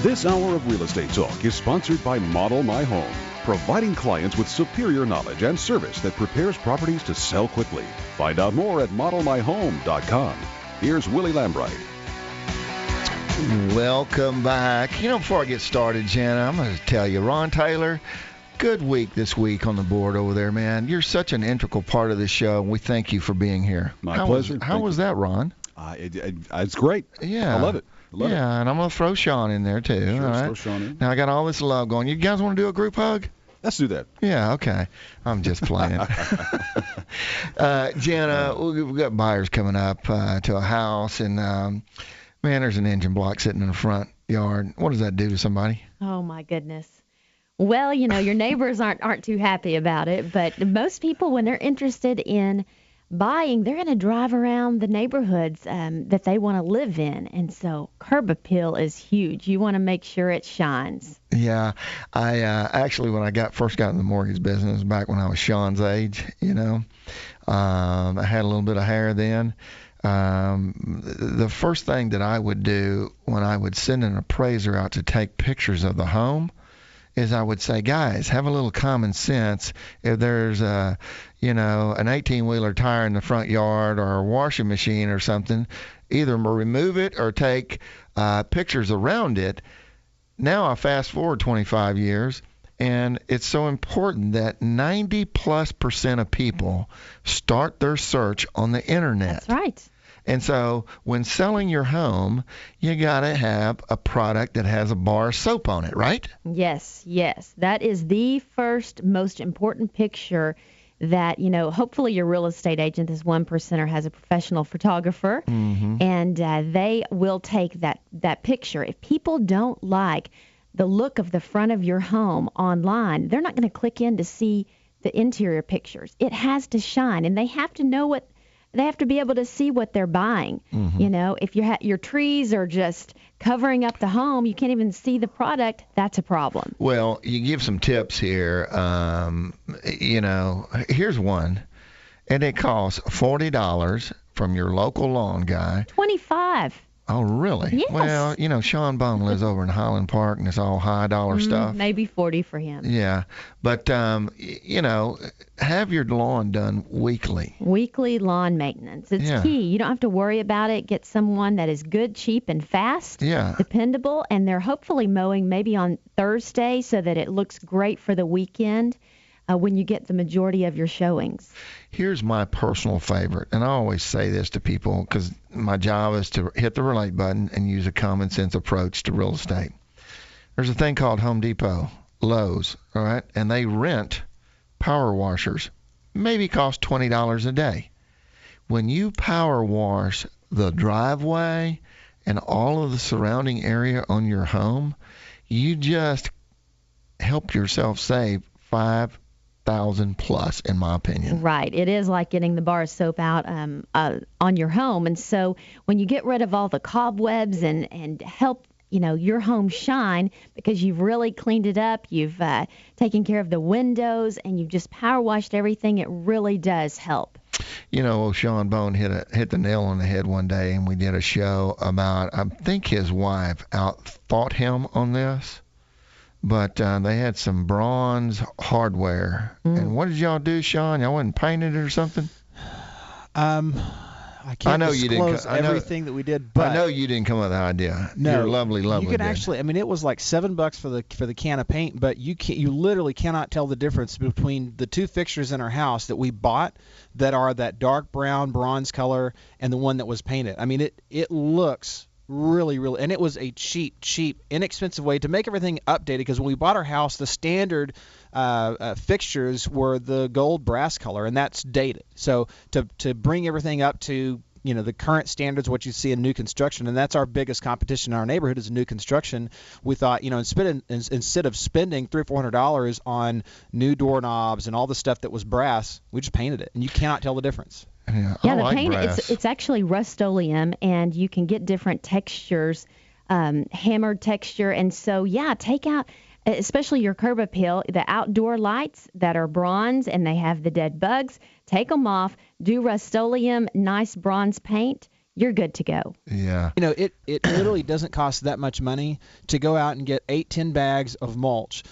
This hour of Real Estate Talk is sponsored by Model My Home, providing clients with superior knowledge and service that prepares properties to sell quickly. Find out more at modelmyhome.com. Here's Willie Lambright. Welcome back. Before I get started, Jana, I'm going to tell you, Ron Taylor, good week this week on the board over there, man. You're such an integral part of the show, and we thank you for being here. My pleasure. How was that, Ron? It's great. Yeah. I love it. And I'm going to throw Sean in there, too. Sure, all right? throw Sean in. Now, I got all this love going. You guys want to do a group hug? Let's do that. Yeah, okay. I'm just playing. Jana, we've got buyers coming up to a house, and, man, there's an engine block sitting in the front yard. What does that do to somebody? Oh, my goodness. Well, your neighbors aren't too happy about it, but most people, when they're interested in buying, they're going to drive around the neighborhoods that they want to live in. And so curb appeal is huge. You want to make sure it shines. Yeah. I actually, when I first got in the mortgage business, back when I was Sean's age, I had a little bit of hair then. The first thing that I would do when I would send an appraiser out to take pictures of the home is I would say, guys, have a little common sense. If there's an 18-wheeler tire in the front yard or a washing machine or something, either remove it or take pictures around it. Now I fast forward 25 years, and it's so important that 90+% of people start their search on the internet. That's right. And so when selling your home, you got to have a product that has a bar of soap on it, right? Yes. That is the first most important picture that, hopefully your real estate agent, this 1%er, has a professional photographer, and they will take that picture. If people don't like the look of the front of your home online, they're not going to click in to see the interior pictures. It has to shine, and they have to know they have to be able to see what they're buying. If your trees are just covering up the home, you can't even see the product, that's a problem. Well, you give some tips here. Here's one, and it costs $40 from your local lawn guy. $25. Oh, really? Yes. Well, Sean Bone lives over in Highland Park, and it's all high-dollar stuff. Maybe $40 for him. Yeah. But, have your lawn done weekly. Weekly lawn maintenance. It's key. You don't have to worry about it. Get someone that is good, cheap, and fast, dependable, and they're hopefully mowing maybe on Thursday so that it looks great for the weekend when you get the majority of your showings. Here's my personal favorite, and I always say this to people because my job is to hit the relate button and use a common sense approach to real estate. There's a thing called Home Depot, Lowe's, all right, and they rent power washers, maybe cost $20 a day. When you power wash the driveway and all of the surrounding area on your home, you just help yourself save $5,000 plus, in my opinion. Right. It is like getting the bar of soap out on your home. And so when you get rid of all the cobwebs and help your home shine because you've really cleaned it up, you've taken care of the windows, and you've just power washed everything, it really does help. Sean Bone hit the nail on the head one day, and we did a show about, I think his wife outthought him on this. But they had some bronze hardware. And what did y'all do, Sean? Y'all wasn't painted it or something? I can't disclose everything that we did, but I know you didn't come up with the idea. No, you're lovely. You can actually. It was like $7 for the can of paint, but you literally cannot tell the difference between the two fixtures in our house that we bought that are that dark brown bronze color and the one that was painted. It looks really, and it was a cheap, inexpensive way to make everything updated, because when we bought our house, the standard fixtures were the gold brass color, and that's dated. So to bring everything up to the current standards, what you see in new construction, and that's our biggest competition in our neighborhood is new construction. We thought, instead of spending $300 or $400 on new doorknobs and all the stuff that was brass, we just painted it, and you cannot tell the difference. Yeah, the paint, it's actually Rust-Oleum, and you can get different textures, hammered texture. And so, take out, especially your curb appeal, the outdoor lights that are bronze and they have the dead bugs. Take them off, do Rust-Oleum, nice bronze paint. you're good to go. Yeah. You know, it literally doesn't cost that much money to go out and get 8-10 bags of mulch,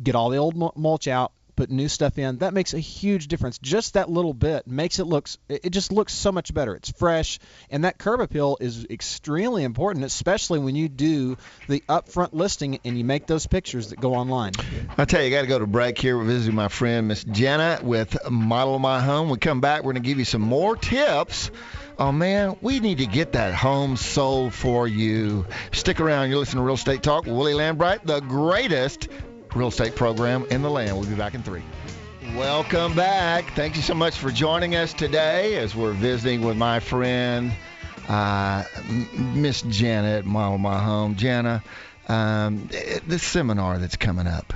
get all the old mulch out, put new stuff in. That makes a huge difference. Just that little bit makes it just looks so much better. It's fresh, and that curb appeal is extremely important, especially when you do the upfront listing and you make those pictures that go online. I tell you, I got to go to break here. We're visiting my friend Miss Jana with Model My Home. We come back, we're going to give you some more tips. Oh, man, we need to get that home sold for you. Stick around. You're listening to Real Estate Talk with Willie Lambright, the greatest real estate program in the land. We'll be back in 3. Welcome back. Thank you so much for joining us today as we're visiting with my friend, Miss Jana at Model My Home. Jana, this seminar that's coming up,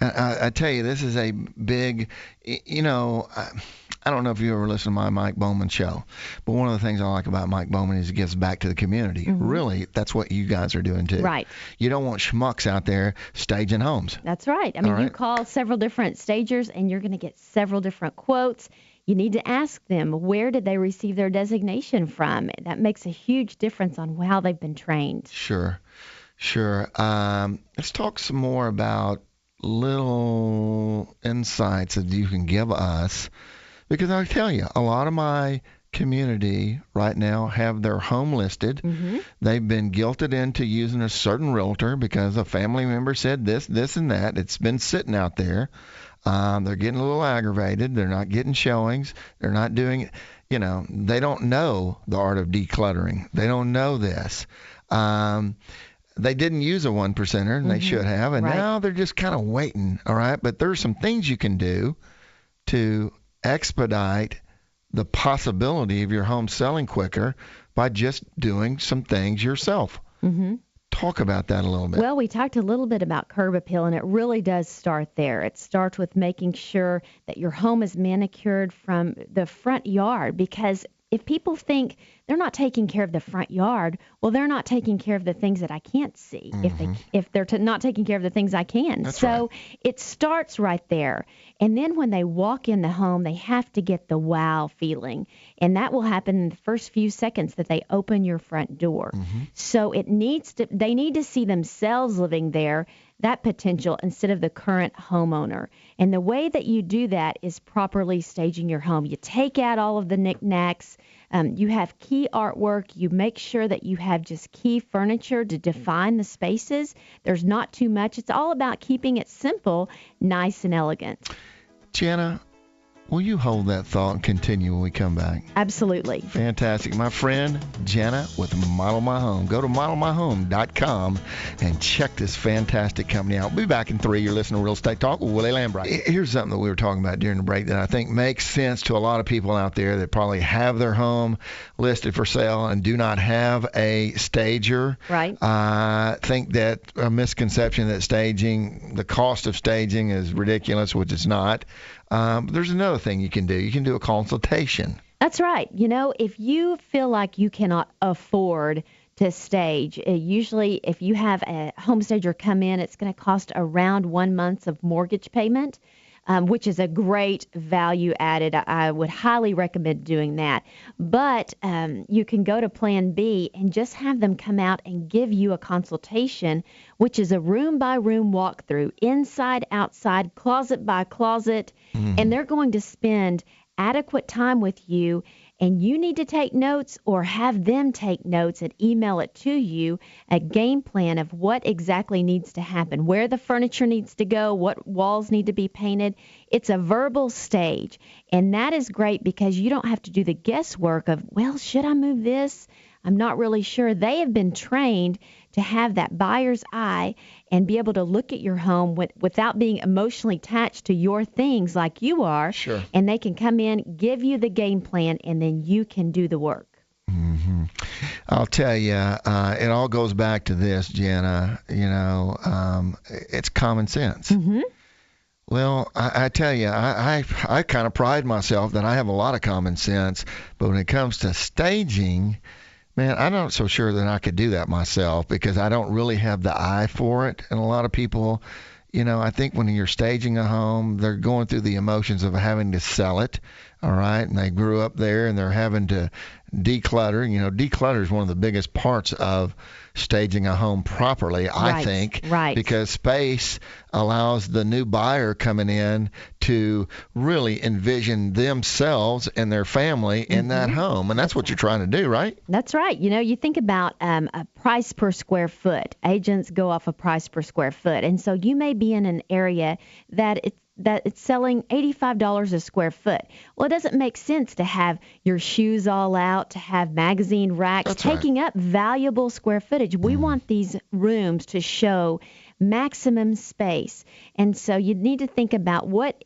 I tell you, this is a big, I don't know if you ever listen to my Mike Bowman show, but one of the things I like about Mike Bowman is he gives back to the community. Mm-hmm. Really, that's what you guys are doing too. Right. You don't want schmucks out there staging homes. That's right. I mean, you call several different stagers and you're going to get several different quotes. You need to ask them, where did they receive their designation from? That makes a huge difference on how they've been trained. Sure. Let's talk some more about little insights that you can give us. Because I tell you, a lot of my community right now have their home listed. Mm-hmm. They've been guilted into using a certain realtor because a family member said this, and that. It's been sitting out there. They're getting a little aggravated. They're not getting showings. They're not doing, they don't know the art of decluttering. They don't know this. They didn't use a 1%er, and they should have, and now they're just kind of waiting, all right? But there's some things you can do to expedite the possibility of your home selling quicker by just doing some things yourself. Mm-hmm. Talk about that a little bit. Well, we talked a little bit about curb appeal, and it really does start there. It starts with making sure that your home is manicured from the front yard, because if people think they're not taking care of the front yard, well, they're not taking care of the things that I can't see. Mm-hmm. If they're not taking care of the things I can. That's so right. It starts right there. And then when they walk in the home, they have to get the wow feeling. And that will happen in the first few seconds that they open your front door. Mm-hmm. So they need to see themselves living there, that potential, instead of the current homeowner. And the way that you do that is properly staging your home. You take out all of the knickknacks. You have key artwork. You make sure that you have just key furniture to define the spaces. There's not too much. It's all about keeping it simple, nice, and elegant. Jana, will you hold that thought and continue when we come back? Absolutely. Fantastic. My friend, Jana with Model My Home. Go to modelmyhome.com and check this fantastic company out. We'll be back in 3. You're listening to Real Estate Talk with Willie Lambright. Here's something that we were talking about during the break that I think makes sense to a lot of people out there that probably have their home listed for sale and do not have a stager. Right. I think that a misconception that the cost of staging is ridiculous, which it's not. There's another thing you can do. You can do a consultation. That's right. If you feel like you cannot afford to stage, usually if you have a home stager come in, it's going to cost around 1 month of mortgage payment, which is a great value added. I would highly recommend doing that. But you can go to Plan B and just have them come out and give you a consultation, which is a room-by-room walkthrough, inside, outside, closet by closet, and they're going to spend adequate time with you, and you need to take notes or have them take notes and email it to you, a game plan of what exactly needs to happen, where the furniture needs to go, what walls need to be painted. It's a verbal stage, and that is great because you don't have to do the guesswork of, well, should I move this? I'm not really sure. They have been trained to have that buyer's eye and be able to look at your home without being emotionally attached to your things like you are. Sure. And they can come in, give you the game plan, and then you can do the work. Mm-hmm. I'll tell you, it all goes back to this, Jana. It's common sense. Mm-hmm. Well, I tell you, I kind of pride myself that I have a lot of common sense, but when it comes to staging, man, I'm not so sure that I could do that myself because I don't really have the eye for it. And a lot of people, I think when you're staging a home, they're going through the emotions of having to sell it, all right? And they grew up there, and they're having to declutter. Declutter is one of the biggest parts of staging a home properly, I think, because space allows the new buyer coming in to really envision themselves and their family in that home, and that's what you're trying to do, right? That's right. You think about a price per square foot. Agents go off a price per square foot, and so you may be in an area that it's selling $85 a square foot. Well, it doesn't make sense to have your shoes all out, to have magazine racks taking up valuable square footage. We want these rooms to show maximum space. And so you need to think about what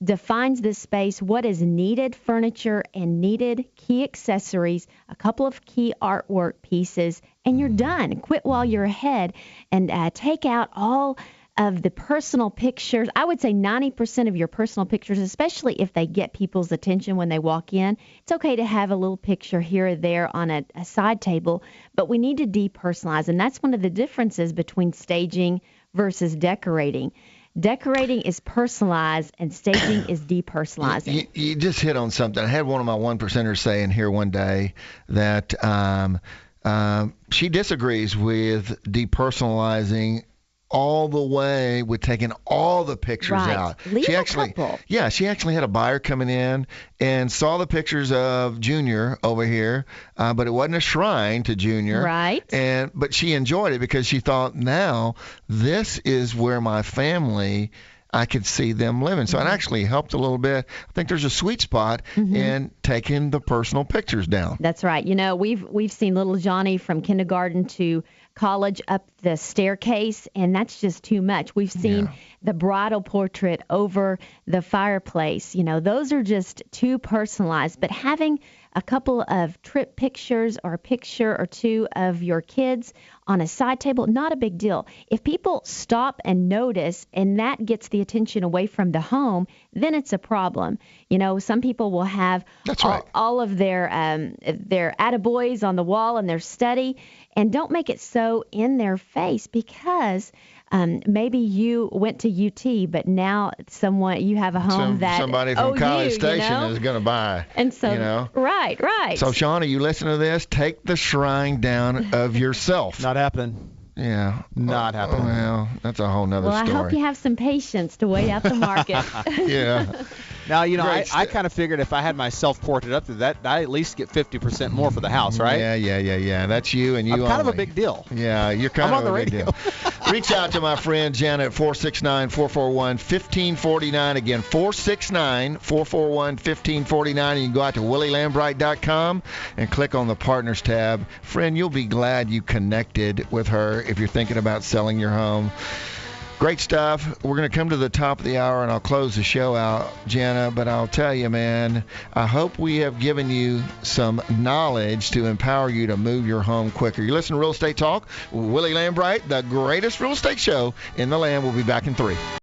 defines this space, what is needed furniture and needed key accessories, a couple of key artwork pieces, and you're done. Quit while you're ahead and take out all of the personal pictures. I would say 90% of your personal pictures, especially if they get people's attention when they walk in. It's okay to have a little picture here or there on a side table, but we need to depersonalize, and that's one of the differences between staging versus decorating. Decorating is personalized, and staging is depersonalizing. You just hit on something. I had one of my one percenters say in here one day that she disagrees with depersonalizing all the way with taking all the pictures out. Leave a couple. Yeah, she actually had a buyer coming in and saw the pictures of Junior over here, but it wasn't a shrine to Junior. Right. But she enjoyed it because she thought, now this is where my family, I could see them living. So it actually helped a little bit. I think there's a sweet spot in taking the personal pictures down. That's right. We've seen little Johnny from kindergarten to college up the staircase, and that's just too much. We've seen the bridal portrait over the fireplace. Those are just too personalized. But having a couple of trip pictures or a picture or two of your kids on a side table, not a big deal. If people stop and notice and that gets the attention away from the home, then it's a problem. Some people will have all of their attaboys on the wall in their study, and don't make it so in their face, because maybe you went to UT, but now you have a home that somebody from College Station is going to buy. And so, right. So, Sean, you listen to this? Take the shrine down of yourself. Not happening. Yeah. Not happening. Well, that's a whole nother story. Well, I hope you have some patience to wait out the market. Yeah. Now, I kind of figured if I had my self-portrait up to that, I at least get 50% more for the house, right? Yeah. That's you and you only. I'm kind of a big deal. Yeah, you're kind of a big deal. Reach out to my friend Jana at 469-441-1549. Again, 469-441-1549. And you can go out to willielambright.com and click on the Partners tab. Friend, you'll be glad you connected with her if you're thinking about selling your home. Great stuff. We're going to come to the top of the hour, and I'll close the show out, Jana. But I'll tell you, man, I hope we have given you some knowledge to empower you to move your home quicker. You listen to Real Estate Talk with Willie Lambright, the greatest real estate show in the land. We'll be back in 3.